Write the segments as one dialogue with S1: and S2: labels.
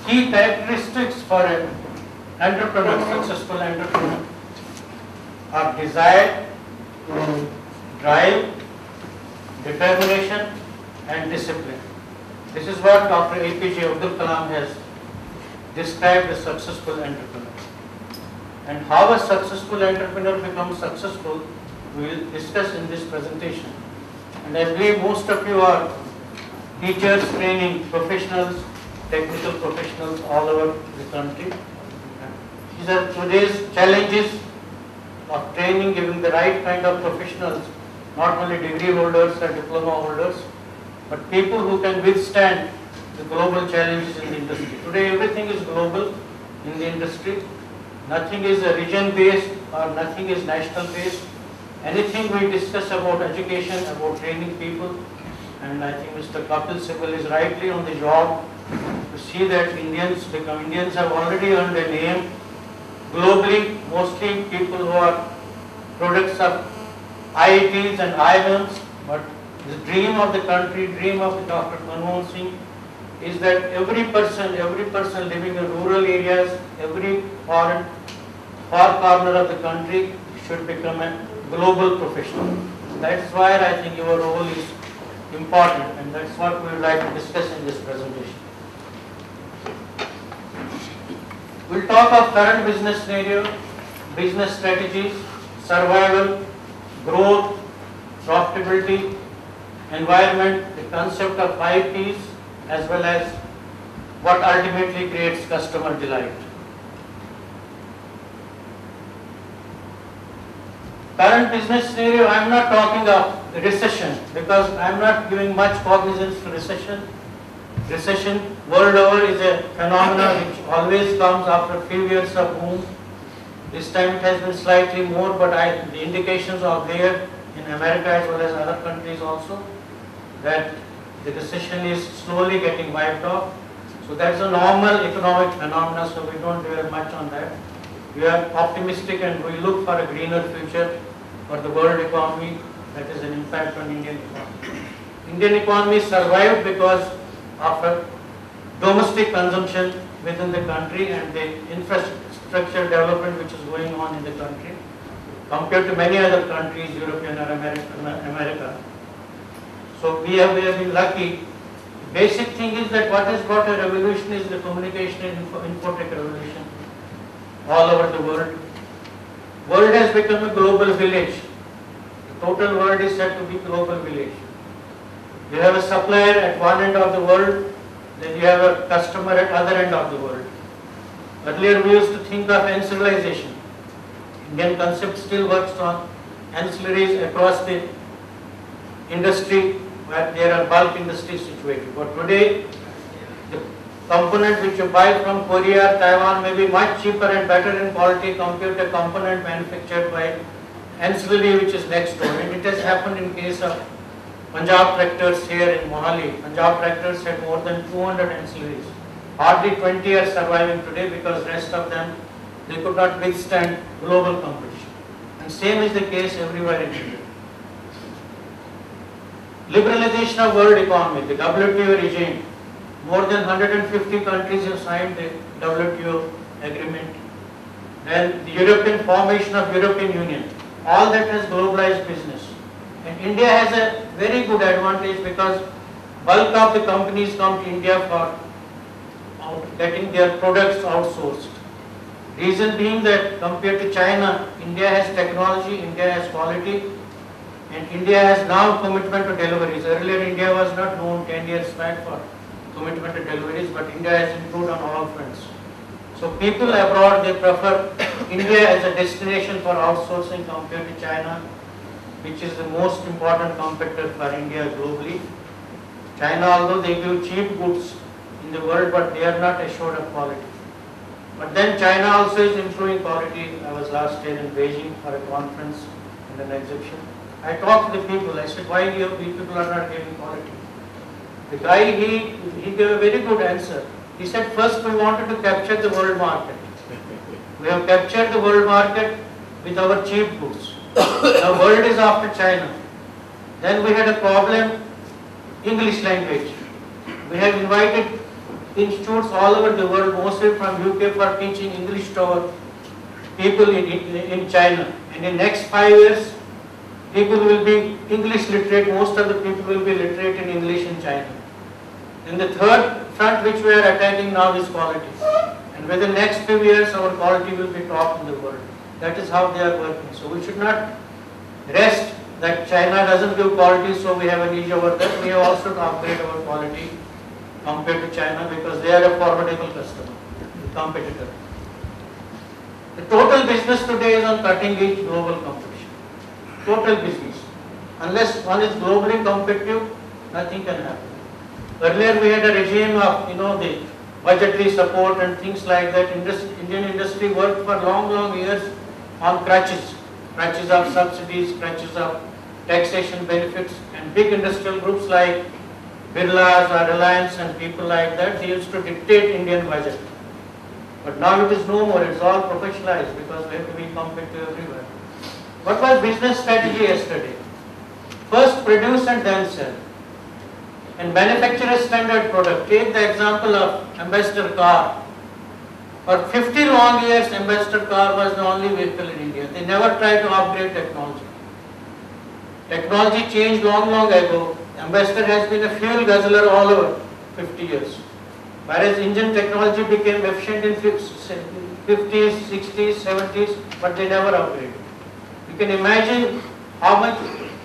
S1: key characteristics for an entrepreneur, successful entrepreneur, are desire, drive, determination, and discipline. This is what Dr. APJ Abdul Kalam has described a successful entrepreneur. And how a successful entrepreneur becomes successful, we will discuss in this presentation. And I believe most of you are teachers, training professionals, technical professionals all over the country. These are today's challenges of training, giving the right kind of professionals, not only degree holders or diploma holders, but people who can withstand the global challenges in the industry. Today everything is global in the industry. Nothing is region-based or nothing is national-based. Anything we discuss about education, about training people, and I think Mr. Kapil Sibal is rightly on the job to see that Indians have already earned a name globally, mostly people who are products of IITs and IIMs, but the dream of the country, dream of Dr. Manmohan Singh is that every person living in rural areas, every far corner of the country should become a global professional. That's why I think your role is important, and that's what we would like to discuss in this presentation. We'll talk of current business scenario, business strategies, survival, growth, profitability, environment, the concept of 5 Ps, as well as what ultimately creates customer delight. Current business scenario, I am not talking of recession because I am not giving much cognizance to recession. Recession world over is a phenomenon which always comes after a few years of boom. This time it has been slightly more, but the indications are there in America as well as other countries also that the recession is slowly getting wiped off. So that's a normal economic phenomenon, so we don't dwell much on that. We are optimistic and we look for a greener future for the world economy that is an impact on Indian economy. Indian economy survived because of a domestic consumption within the country and the infrastructure development which is going on in the country compared to many other countries, European or America. So we have been lucky. Basic thing is that what has brought a revolution is the communication and infotech revolution all over the world. World has become a global village. The total world is said to be global village. You have a supplier at one end of the world, then you have a customer at other end of the world. Earlier we used to think of ancillarization. Indian concept still works on ancillaries across the industry where there are bulk industries situated. But today, the component which you buy from Korea or Taiwan may be much cheaper and better in quality compared to a component manufactured by ancillary which is next door. And it has happened in case of Punjab Tractors here in Mohali. Punjab Tractors had more than 200 ancillaries. Hardly 20 are surviving today because rest of them, they could not withstand global competition. And same is the case everywhere in India. Liberalization of world economy, the WTO regime. More than 150 countries have signed the WTO agreement. Then the European formation of European Union. All that has globalized business. And India has a very good advantage because bulk of the companies come to India for getting their products outsourced. Reason being that compared to China, India has technology, India has quality, and India has now commitment to deliveries. Earlier India was not known 10 years back for commitment to deliveries, but India has improved on all fronts. So people abroad, they prefer India as a destination for outsourcing compared to China, which is the most important competitor for India globally. China, although they give cheap goods in the world, but they are not assured of quality. But then China also is improving quality. I was last year in Beijing for a conference and an exhibition. I talked to the people. I said, why you people are not giving quality? The guy, he gave a very good answer. He said, first we wanted to capture the world market. We have captured the world market with our cheap goods. The world is after China. Then we had a problem, English language. We have invited institutes all over the world, mostly from UK, for teaching English to our people in China. And in next 5 years, people will be English literate, most of the people will be literate in English in China. And the third front which we are attacking now is quality. And within the next few years, our quality will be top in the world. That is how they are working. So we should not rest that China doesn't give quality, so we have an edge over them. We have also to upgrade our quality compared to China, because they are a formidable customer, competitor. The total business today is on cutting edge global competition. Total business. Unless one is globally competitive, nothing can happen. Earlier we had a regime of, the budgetary support and things like that. Indian industry worked for long years on crutches of subsidies, crutches of taxation benefits, and big industrial groups like Birla's or Reliance and people like that, they used to dictate Indian budget. But now it is no more, it's all professionalized, because we have to be competitive everywhere. What was business strategy yesterday? First produce and then sell. And manufacture a standard product. Take the example of Ambassador car. For 50 long years, Ambassador car was the only vehicle in India. They never tried to upgrade technology. Technology changed long ago. Ambassador has been a fuel guzzler all over 50 years. Whereas engine technology became efficient in 50s, 60s, 70s, but they never upgraded. You can imagine how much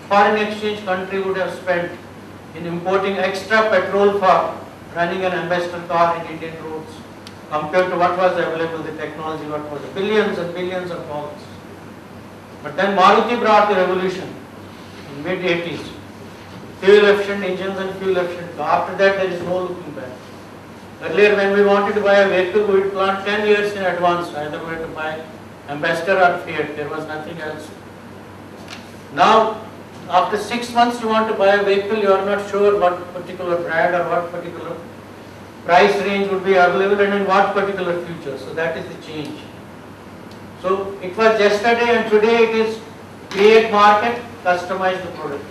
S1: foreign exchange country would have spent in importing extra petrol for running an Ambassador car in Indian roads compared to what was available, the technology, what was billions and billions of dollars. But then Maruti brought the revolution in mid-80s. Fuel efficient engines and fuel efficient car. After that there is no looking back. Earlier when we wanted to buy a vehicle, we would plan 10 years in advance, either we had to buy Ambassador or Fiat, there was nothing else. Now, after 6 months you want to buy a vehicle, you are not sure what particular brand or what particular price range would be available and in what particular future. So that is the change. So it was yesterday and today it is create market, customize the product.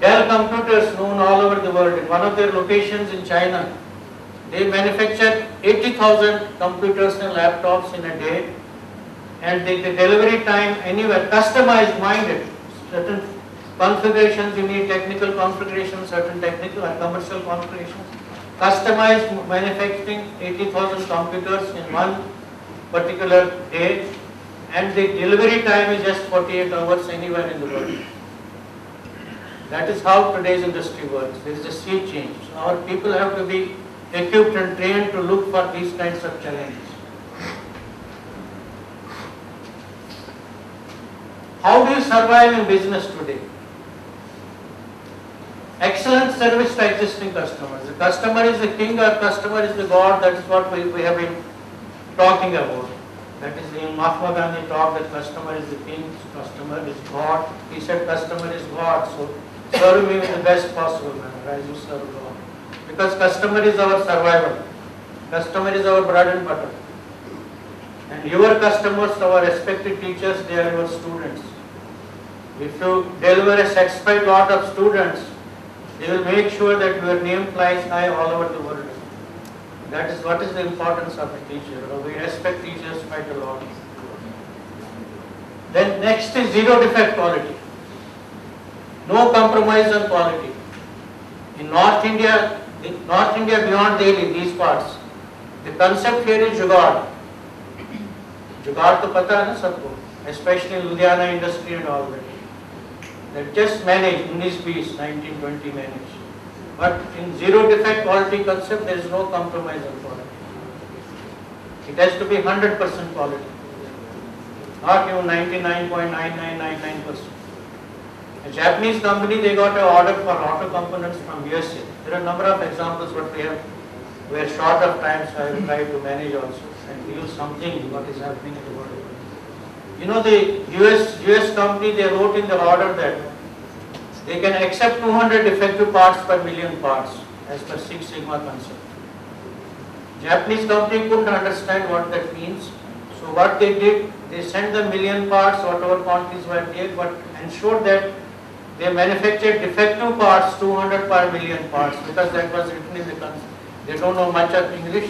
S1: Dell computers known all over the world. In one of their locations in China, they manufacture 80,000 computers and laptops in a day, and the delivery time anywhere, customized, minded. Certain configurations you need, technical configurations, certain technical and commercial configurations. Customized manufacturing 80,000 computers in one particular day, and the delivery time is just 48 hours anywhere in the world. That is how today's industry works. There is a sea change. So our people have to be equipped and trained to look for these kinds of challenges. How do you survive in business today? Excellent service to existing customers. The customer is the king or customer is the god. That is what we have been talking about. That is in Mahatma Gandhi talk that customer is the king, customer is God. He said customer is God. So serve me in the best possible manner as you serve God. Because customer is our survival. Customer is our bread and butter. And your customers, our respected teachers, they are your students. If you deliver a satisfied lot of students, they will make sure that your name flies high all over the world. That is what is the importance of a teacher. We respect teachers quite a lot. Then next is zero defect quality. No compromise on quality. In North India beyond Delhi, these parts, the concept here is jugaad. Jugaad to pata hai na sabko, especially in Ludhiana industry and all that. They just manage, 1920 manage. But in zero defect quality concept, there is no compromise on quality. It has to be 100% quality, not even 99.9999%. A Japanese company, they got an order for auto components from USA. There are a number of examples, but we are short of time, so I will try to manage also and use something what is happening in the world. You know, the US company, they wrote in the order that they can accept 200 defective parts per million parts as per Six Sigma concept. Japanese company couldn't understand what that means. So what they did, they sent the million parts, whatever quantities were there, but ensured that They manufactured defective parts, 200 per million parts, because that was written in the country. They don't know much of English,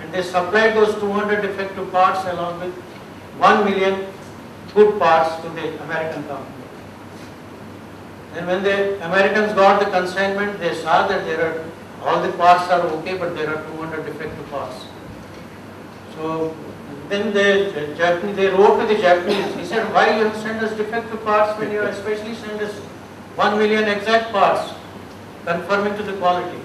S1: and they supplied those 200 defective parts along with 1 million good parts to the American company. And when the Americans got the consignment, they saw that all the parts are okay, but there are 200 defective parts. So then they wrote to the Japanese. He said, why you send us defective parts when you especially send us 1 million exact parts, conforming to the quality?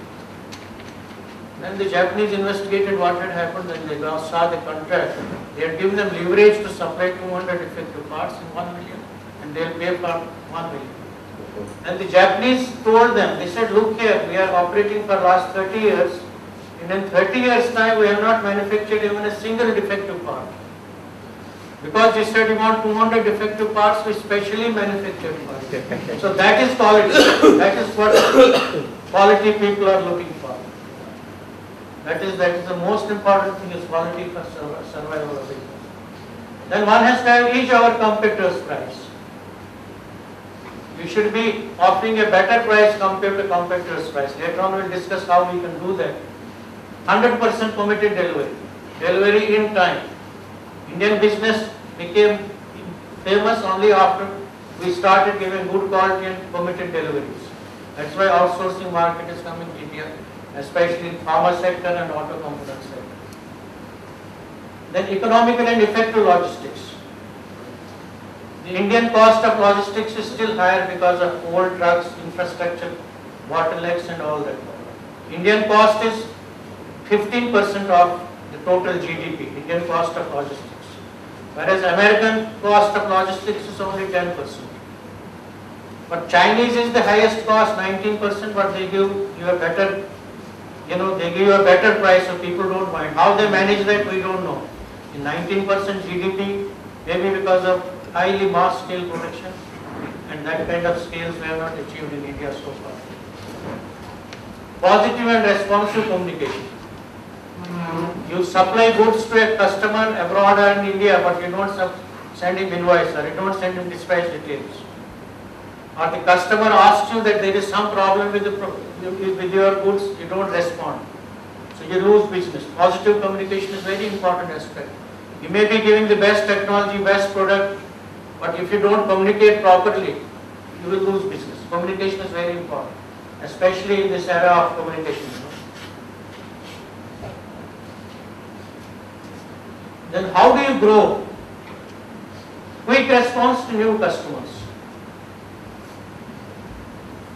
S1: Then the Japanese investigated what had happened, and they saw the contract. They had given them leverage to supply 200 defective parts in 1 million, and they will pay for 1 million. And the Japanese told them, they said, look here, we are operating for last 30 years, and in 30 years time we have not manufactured even a single defective part. Because you said you want 200 defective parts, we specially manufactured parts. So that is quality. That is what quality people are looking for. That is the most important thing, is quality for survival of business. Then one has to have each our competitor's price. You should be offering a better price compared to competitor's price. Later on we will discuss how we can do that. 100% committed delivery. Delivery in time. Indian business became famous only after we started giving good quality and committed deliveries. That's why outsourcing market is coming to India, especially in pharma sector and auto component sector. Then economical and effective logistics. The Indian cost of logistics is still higher because of old trucks, infrastructure, bottlenecks and all that. Indian cost is 15% of the total GDP, Indian cost of logistics. Whereas American cost of logistics is only 10%. But Chinese is the highest cost, 19%, but they give you a better, they give you a better price, so people don't mind. How they manage that, we don't know. In 19% GDP, maybe because of highly mass scale production, and that kind of scales we have not achieved in India so far. Positive and responsive communication. You supply goods to a customer abroad or in India, but you don't send him invoice, or you don't send him dispatch details. Or the customer asks you that there is some problem with your goods, you don't respond. So you lose business. Positive communication is a very important aspect. You may be giving the best technology, best product, but if you don't communicate properly, you will lose business. Communication is very important, especially in this era of communication. Then how do you grow? Quick response to new customers.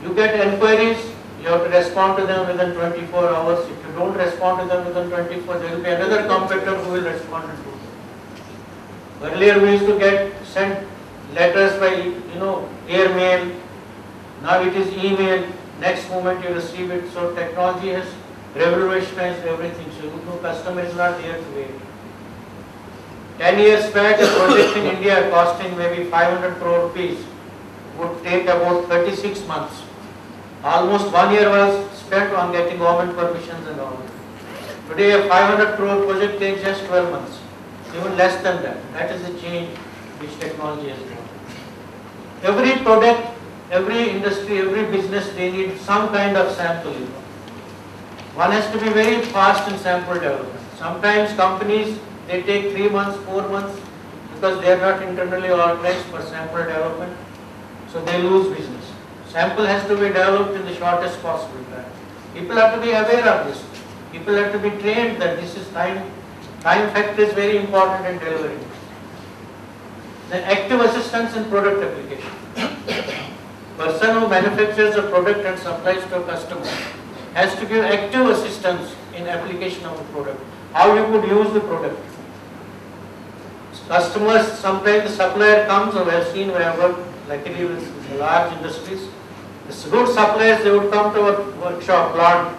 S1: You get enquiries, you have to respond to them within 24 hours. If you don't respond to them within 24, there will be another competitor who will respond to you. Earlier we used to send letters by air mail. Now it is email. Next moment you receive it. So technology has revolutionized everything. So customer is not there to wait. 10 years back, a project in India costing maybe 500 crore rupees would take about 36 months. Almost 1 year was spent on getting government permissions and all. Today a 500 crore project takes just 12 months, even less than that. That is the change which technology has brought. Every product, every industry, every business, they need some kind of sample. One has to be very fast in sample development. Sometimes companies, they take 3 months, 4 months, because they are not internally organized for sample development, so they lose business. Sample has to be developed in the shortest possible time. People have to be aware of this. People have to be trained that this is time factor is very important in delivering. Then active assistance in product application. Person who manufactures a product and supplies to a customer has to give active assistance in application of the product. How you could use the product. Customers, sometimes the supplier comes, or we have seen, we have worked luckily with large industries. The good suppliers, they would come to our workshop plant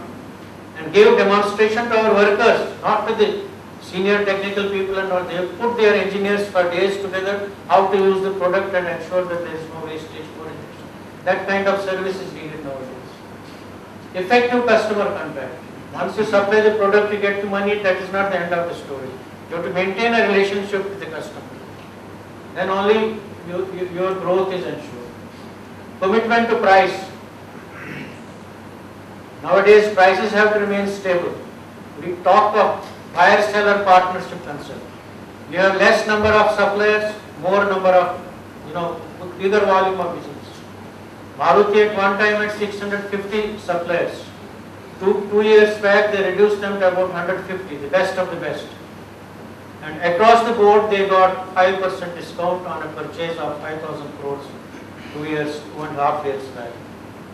S1: and give demonstration to our workers, not to the senior technical people and all. They put their engineers for days together how to use the product and ensure that there is no wastage. That kind of service is needed nowadays. Effective customer contact. Once you supply the product, you get the money, that is not the end of the story. You have to maintain a relationship with the customer. Then only your growth is ensured. Commitment to price. Nowadays prices have to remain stable. We talk of buyer-seller partnership concept. You have less number of suppliers, more number of, bigger volume of business. Maruti at one time had 650 suppliers. Two years back they reduced them to about 150, the best of the best. And across the board they got 5% discount on a purchase of 5,000 crores 2.5 years back.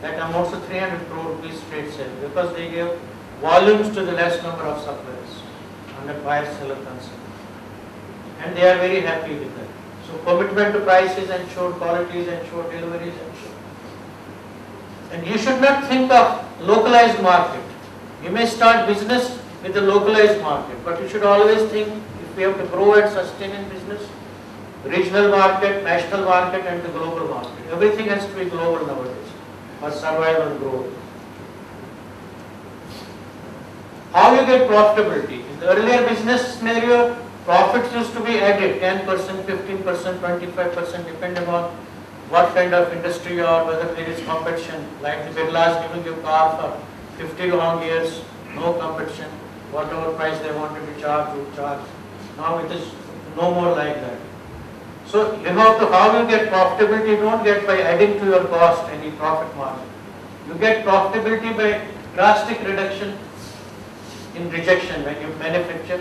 S1: That amounts to 300 crore rupees straight sale because they gave volumes to the less number of suppliers under buyer-seller concept. And they are very happy with that. So commitment to price is ensured, quality is ensured, delivery is ensured. And you should not think of localized market. You may start business with the localized market, but you should always think if we have to grow and sustain in business, regional market, national market and the global market. Everything has to be global nowadays for survival and growth. How you get profitability? In the earlier business scenario, profits used to be added 10%, 15%, 25% depending on what kind of industry or whether there is competition. Like the Birlas giving you car for 50 long years, no competition, whatever price they wanted to charge, you charge. Now it is no more like that. So you have to, how you get profitability, you don't get by adding to your cost any profit margin. You get profitability by drastic reduction in rejection when you manufacture.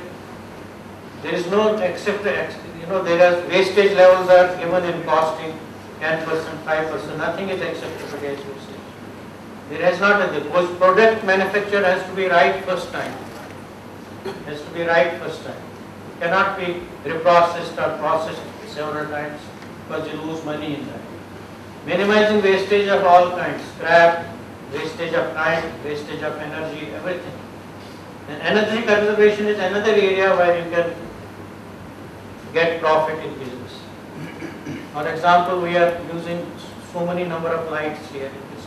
S1: There is no except, there are wastage levels are given in costing 10%, 5%, nothing is acceptable as wastage. There has not the product manufacture has to be right first time. Has to be right first time. It cannot be reprocessed or processed several times because you lose money in that. Minimizing wastage of all kinds, scrap, wastage of time, wastage of energy, everything. And energy conservation is another area where you can get profit in business. For example, we are using so many number of lights here in this.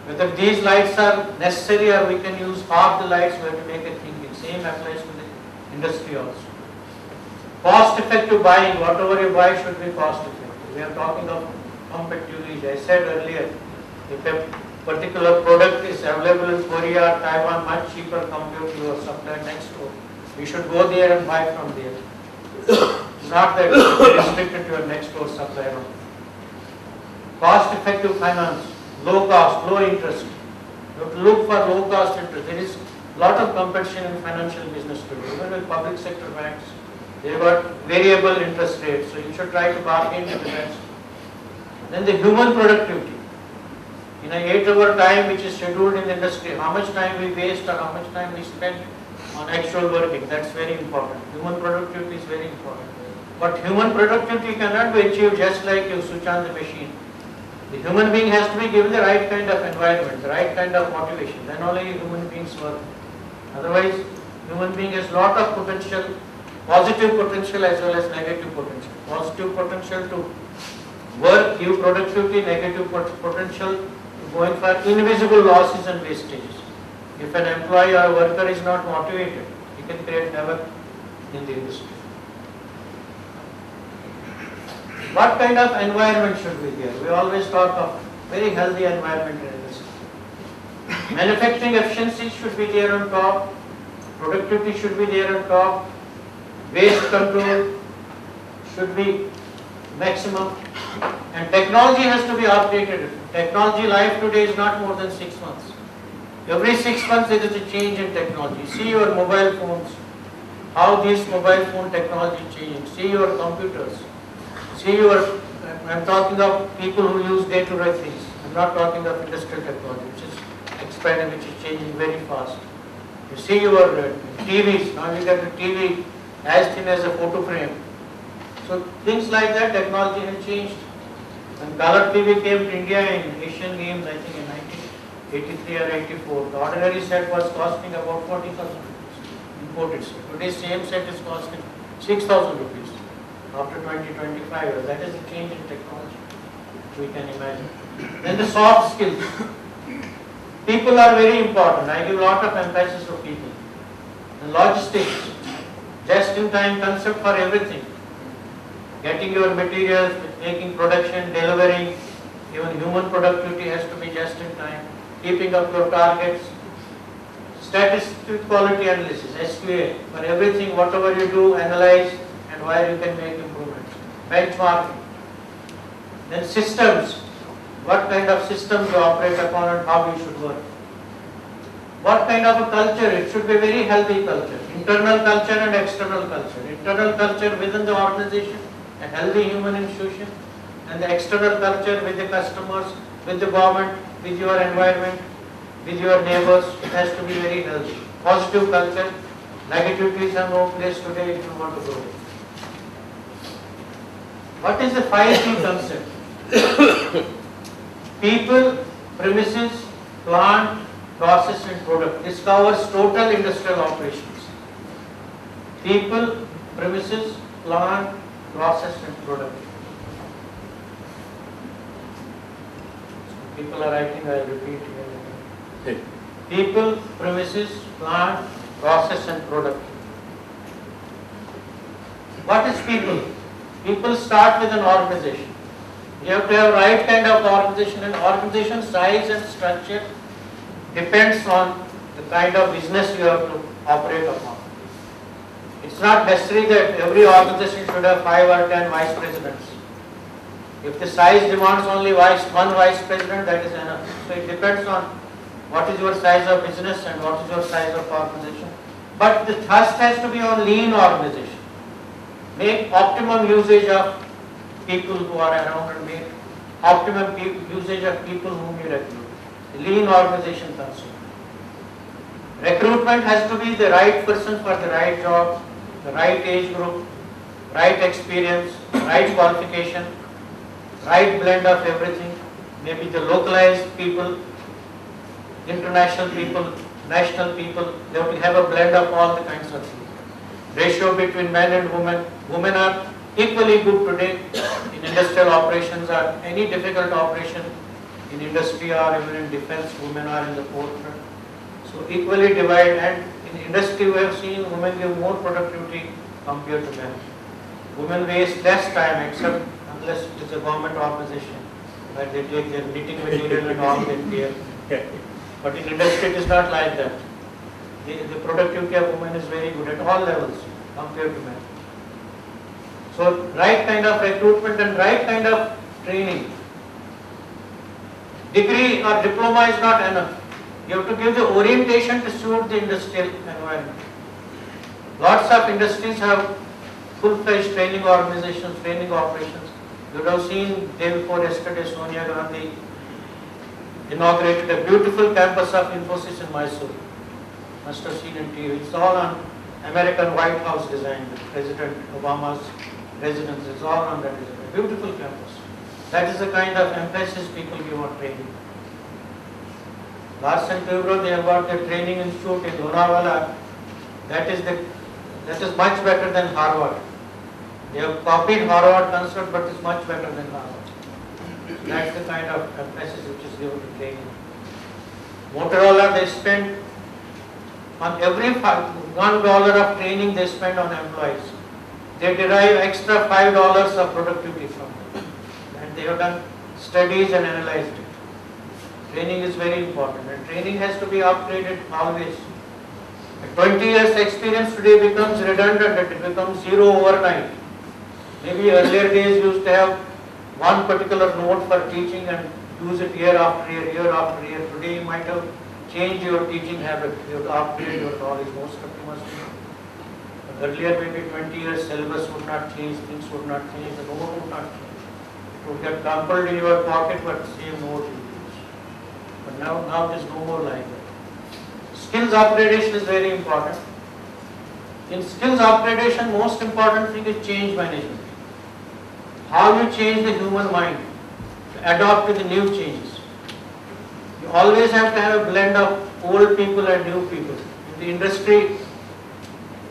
S1: Whether these lights are necessary or we can use half the lights, we have to make a thinking. Same applies to the industry also. Cost effective buying, whatever you buy should be cost effective. We are talking of competitively. I said earlier, if a particular product is available in Korea or Taiwan much cheaper compared to your supplier next door, we should go there and buy from there. Not that restricted to your next door supplier. Cost effective finance, low cost, low interest. You have to look for low cost interest. There is a lot of competition in financial business today. Even with public sector banks, they have got variable interest rates. So you should try to bargain with the best. Then the human productivity. In an 8-hour time which is scheduled in the industry, how much time we waste or how much time we spend on actual working, that's very important. Human productivity is very important. But human productivity cannot be achieved just like you switch on the machine. The human being has to be given the right kind of environment, the right kind of motivation. Then only human beings work. Otherwise, human being has lot of potential, positive potential as well as negative potential. Positive potential to work, give productivity, negative potential to going for invisible losses and wastages. If an employee or worker is not motivated, he can create havoc in the industry. What kind of environment should be there? We always talk of very healthy environment in industry. Manufacturing efficiency should be there on top, productivity should be there on top, waste control should be maximum, and technology has to be updated. Technology life today is not more than 6 months. Every 6 months there is a change in technology. See your mobile phones, how this mobile phone technology is changing. See your computers. See your, I'm talking of people who use day-to-day things. I'm not talking of industrial technology, which is expanding, which is changing very fast. You see your TVs, now you get a TV as thin as a photo frame. So things like that, technology has changed. When color TV came to India in Asian Games, I think in 1983 or 84, the ordinary set was costing about 40,000 rupees, imported set. Today's same set is costing 6,000 rupees after 20-25 years. That is a change in technology, we can imagine. Then the soft skills. People are very important. I give a lot of emphasis to people. And logistics, just-in-time concept for everything. Getting your materials, making production, delivering, Even human productivity has to be just in time, keeping up your targets, statistical quality analysis, SQA, for everything, whatever you do, analyze and where you can make improvements. Benchmarking. Then systems, what kind of systems you operate upon and how you should work. What kind of a culture? It should be a very healthy culture. Internal culture and external culture. Internal culture within the organization, a healthy human institution, and the external culture with the customers, with the government, with your environment, with your neighbors. It has to be very healthy. Positive culture. Negativities have no place today if you want to grow. What is the 5P concept? People, premises, plant, process and product. This covers total industrial operations. People, premises, plant, process and product. People are writing, I repeat here. People, premises, plant, process and product. What is people? People start with an organization. You have to have right kind of organization, and organization size and structure depends on the kind of business you have to operate upon. It's not necessary that every organization should have 5 or 10 vice presidents. If the size demands only one vice president, that is enough. So it depends on what is your size of business and what is your size of organization. But the thrust has to be on lean organization. Make optimum usage of people who are around and make optimum usage of people whom you recruit. Lean organization concept. Recruitment has to be the right person for the right job, the right age group, right experience, right qualification, right blend of everything. Maybe the localized people, international people, national people. They have to have a blend of all the kinds of things. Ratio between men and women. Women are equally good today in industrial operations or any difficult operation in industry or even in defense. Women are in the forefront. So equally divide, and in industry we have seen women give more productivity compared to men. Women waste less time except unless it is a government organization where they take their knitting material and all that care. But in industry it is not like that. The productivity of women is very good at all levels compared to men. So right kind of recruitment and right kind of training. Degree or diploma is not enough. You have to give the orientation to suit the industrial environment. Lots of industries have full-fledged training organizations, training operations. You would have seen day before yesterday Sonia Gandhi inaugurated a beautiful campus of Infosys in Mysore. Must have seen in TV. It's all on American White House design. President Obama's residence is all on that design. A beautiful campus. That is the kind of emphasis people give on training. Larsen Toubro, they have got their training institute in Lonavala. That is much better than Harvard. They have copied Harvard concept, but it's much better than Harvard. That's the kind of emphasis which is given to training. Motorola, they spend on every $1 of training they spend on employees. They derive extra $5 of productivity from it. And they have done studies and analyzed it. Training is very important, and training has to be upgraded always. 20 years experience today becomes redundant, it becomes zero overnight. Maybe earlier days used to have one particular note for teaching and use it year after year, year after year. Today you might have changed your teaching habit, you have to upgrade your knowledge, most of you must know. But earlier maybe 20 years syllabus would not change, things would not change, the note would not change. It would get crumpled in your pocket, but same note you use. But now it is no more like that. Skills upgradation is very important. In skills upgradation, most important thing is change management. How you change the human mind to adapt to the new changes. You always have to have a blend of old people and new people. In the industry,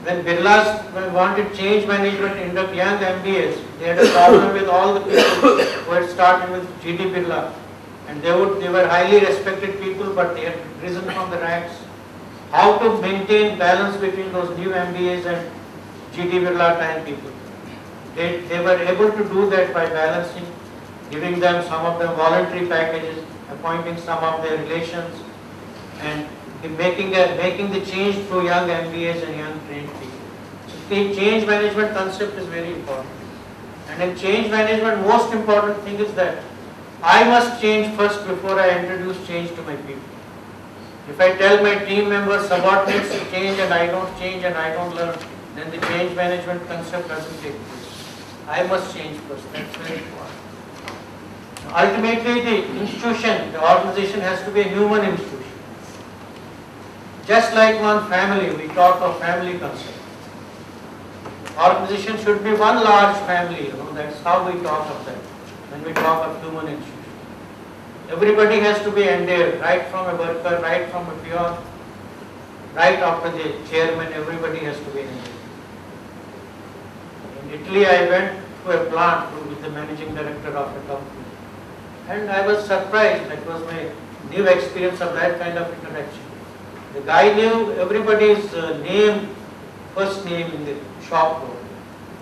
S1: when Birlas wanted change management in the young MBAs, they had a problem with all the people who had started with G.D. Birla. And they were highly respected people, but they had risen from the ranks. How to maintain balance between those new MBAs and G.D. Birla time people. They were able to do that by balancing giving them some of them voluntary packages, appointing some of their relations, and making the change through young MBAs and young trained people. So the change management concept is very important. And in change management, most important thing is that I must change first before I introduce change to my people. If I tell my team members, subordinates to change and I don't change and I don't learn, then the change management concept doesn't take place. I must change first. That's very important. Ultimately, the institution, the organization has to be a human institution. Just like one family, we talk of family concept. Organization should be one large family, that's how we talk of that when we talk of human institution. Everybody has to be endeared, right from a worker, right from a peon, right up to the chairman, everybody has to be endeared. In Italy, I went to a plant with the managing director of a company, and I was surprised. That was my new experience of that kind of interaction. The guy knew everybody's name, first name in the shop floor.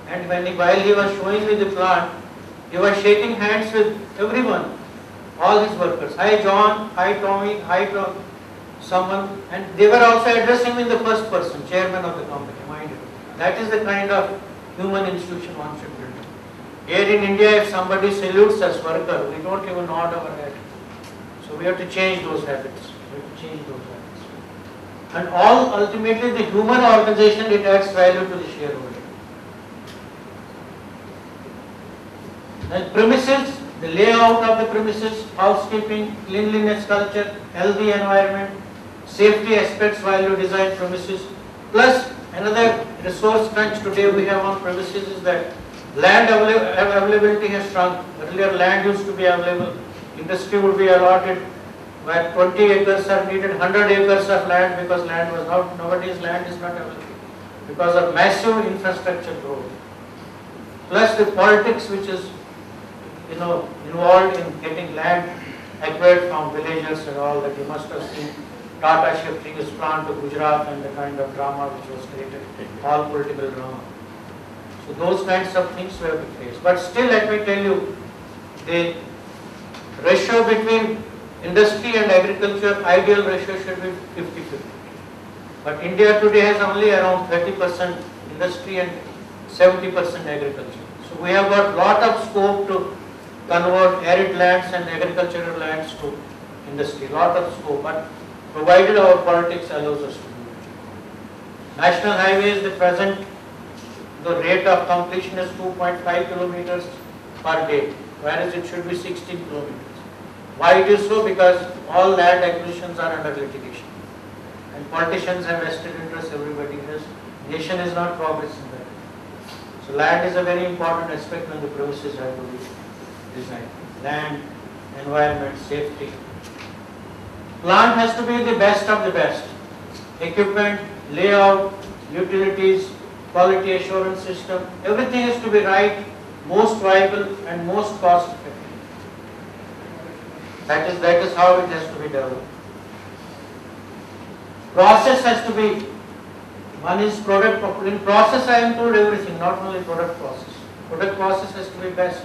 S1: And while he was showing me the plant, he was shaking hands with everyone, all his workers. Hi John, hi Tommy, hi Tom, someone. And they were also addressing me in the first person, chairman of the company, mind you. That is the kind of human institution one should build. Here in India, if somebody salutes us, worker, we don't even nod our head. So we have to change those habits. And ultimately the human organization, it adds value to the shareholder. And premises, the layout of the premises, housekeeping, cleanliness culture, healthy environment, safety aspects while you design premises. Plus another resource crunch today we have on premises is that land availability has shrunk. Earlier land used to be available, industry would be allotted where 20 acres are needed, 100 acres of land because land was not, nowadays land is not available because of massive infrastructure growth. Plus the politics which is involved in getting land acquired from villagers and all that. You must have seen Tata shifting his plant to Gujarat and the kind of drama which was created, all political drama. So those kinds of things we have to face. But still, let me tell you, the ratio between industry and agriculture, ideal ratio should be 50-50. But India today has only around 30% industry and 70% agriculture. So we have got lot of scope to convert arid lands and agricultural lands to industry, lot of scope, but provided our politics allows us to do it. National highways, the present, the rate of completion is 2.5 kilometers per day, whereas it should be 16 kilometers. Why it is so? Because all land acquisitions are under litigation. And politicians have vested interests, everybody has. Nation is not progressing that. So land is a very important aspect when the premises have to be designed. Land, environment, safety. Plant has to be the best of the best. Equipment, layout, utilities, quality assurance system, everything has to be right, most viable and most cost effective. That is how it has to be developed. Process has to be, one is product, in process I include everything, not only product process. Product process has to be best.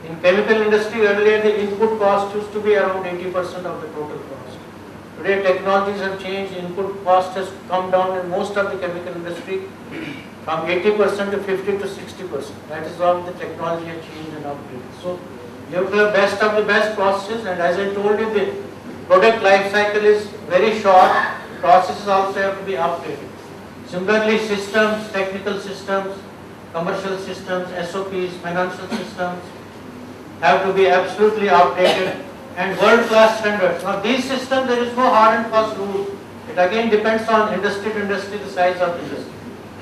S1: In chemical industry earlier the input cost used to be around 80% of the total cost. Today technologies have changed, input cost has come down in most of the chemical industry from 80% to 50 to 60%. That is how the technology has changed and upgraded. So you have to have best of the best processes, and as I told you, the product life cycle is very short. Processes also have to be updated. Similarly, systems, technical systems, commercial systems, SOPs, financial systems have to be absolutely updated, and world-class standards. Now these systems, there is no hard and fast rule. It again depends on industry to industry, the size of the industry.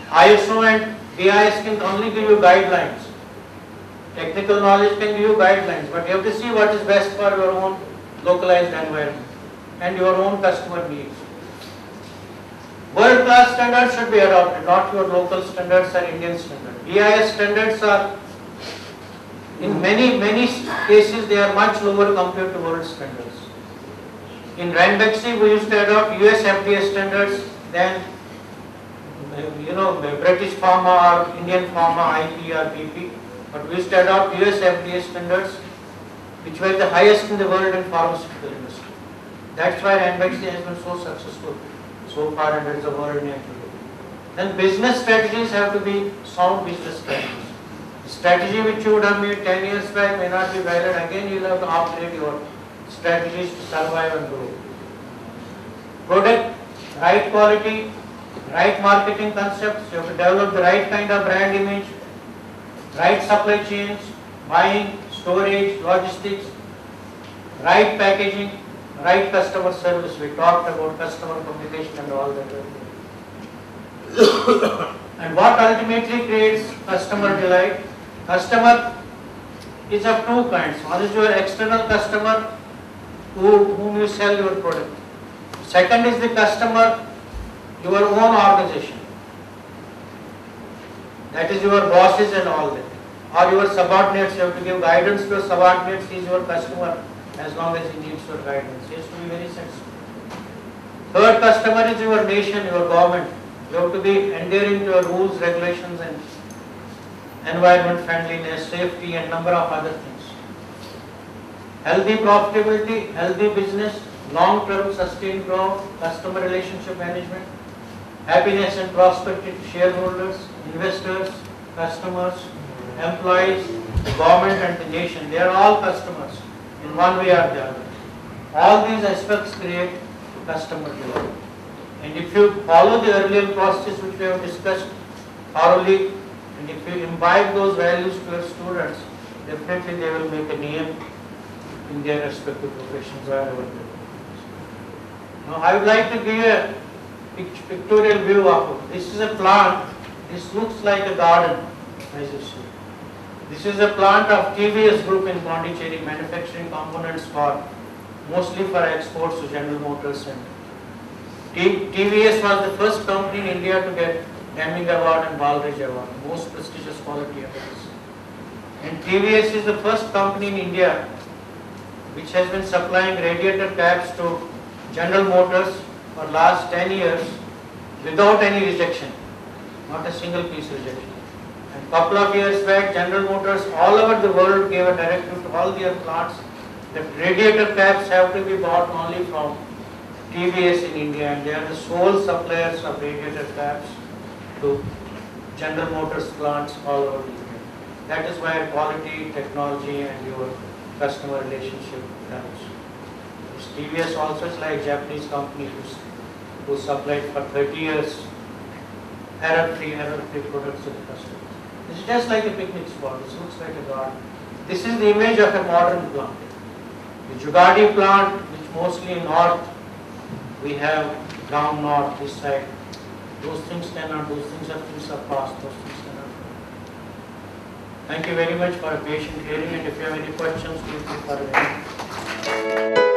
S1: ISO and BIS can only give you guidelines. Technical knowledge can give you guidelines, but you have to see what is best for your own localized environment and your own customer needs. World-class standards should be adopted, not your local standards or Indian standards. BIS standards are, in many cases, they are much lower compared to world standards. In Ranbaxy, we used to adopt US FDA standards, then British Pharma or Indian Pharma, IP or BP, but we used to adopt US FDA standards, which were the highest in the world in pharmaceutical industry. That's why Ranbaxy has been so successful so far and is a world name today. Then business strategies have to be sound business strategies. The strategy which you would have made 10 years back may not be valid. Again, you will have to upgrade your strategies to survive and grow. Product, right quality, right marketing concepts. You have to develop the right kind of brand image, right supply chains, buying, storage, logistics, right packaging, right customer service. We talked about customer communication and all that. And what ultimately creates customer delight? Customer is of two kinds. One is your external customer whom you sell your product. Second is the customer, your own organization. That is your bosses and all that. Or your subordinates. You have to give guidance to your subordinates. He is your customer as long as he needs your guidance. He has to be very sensitive. Third customer is your nation, your government. You have to be adhering to your rules, regulations and environment friendliness, safety and number of other things. Healthy profitability, healthy business, long-term sustained growth, customer relationship management, happiness and prosperity to shareholders, investors, customers, employees, the government and the nation. They are all customers in one way or the other. All these aspects create customer delight. And if you follow the earlier processes which we have discussed thoroughly, and if you imbibe those values to your students, definitely they will make a name in their respective professions wherever they go. Now I would like to give a pictorial view of it. This is a plant. This looks like a garden, as you see. This is a plant of TVS Group in Pondicherry, manufacturing components for mostly for exports to General Motors. And TVS was the first company in India to get Deming Award and Baldrige Award, most prestigious quality awards. And TVS is the first company in India which has been supplying radiator caps to General Motors for last 10 years without any rejection, not a single piece rejection. And a couple of years back, General Motors all over the world gave a directive to all their plants that radiator caps have to be bought only from TVS in India, and they are the sole suppliers of radiator caps to General Motors plants all over the India. That is why quality, technology and your customer relationship comes. TVS also is like a Japanese company who supplied for 30 years error-free products to the customers. This is just like a picnic spot. This looks like a garden. This is the image of a modern plant. The Jugadi plant, which mostly in north, we have down north, this side. Those things cannot, those things are things of past, those things cannot. Thank you very much for a patient hearing, and if you have any questions, please refer to me.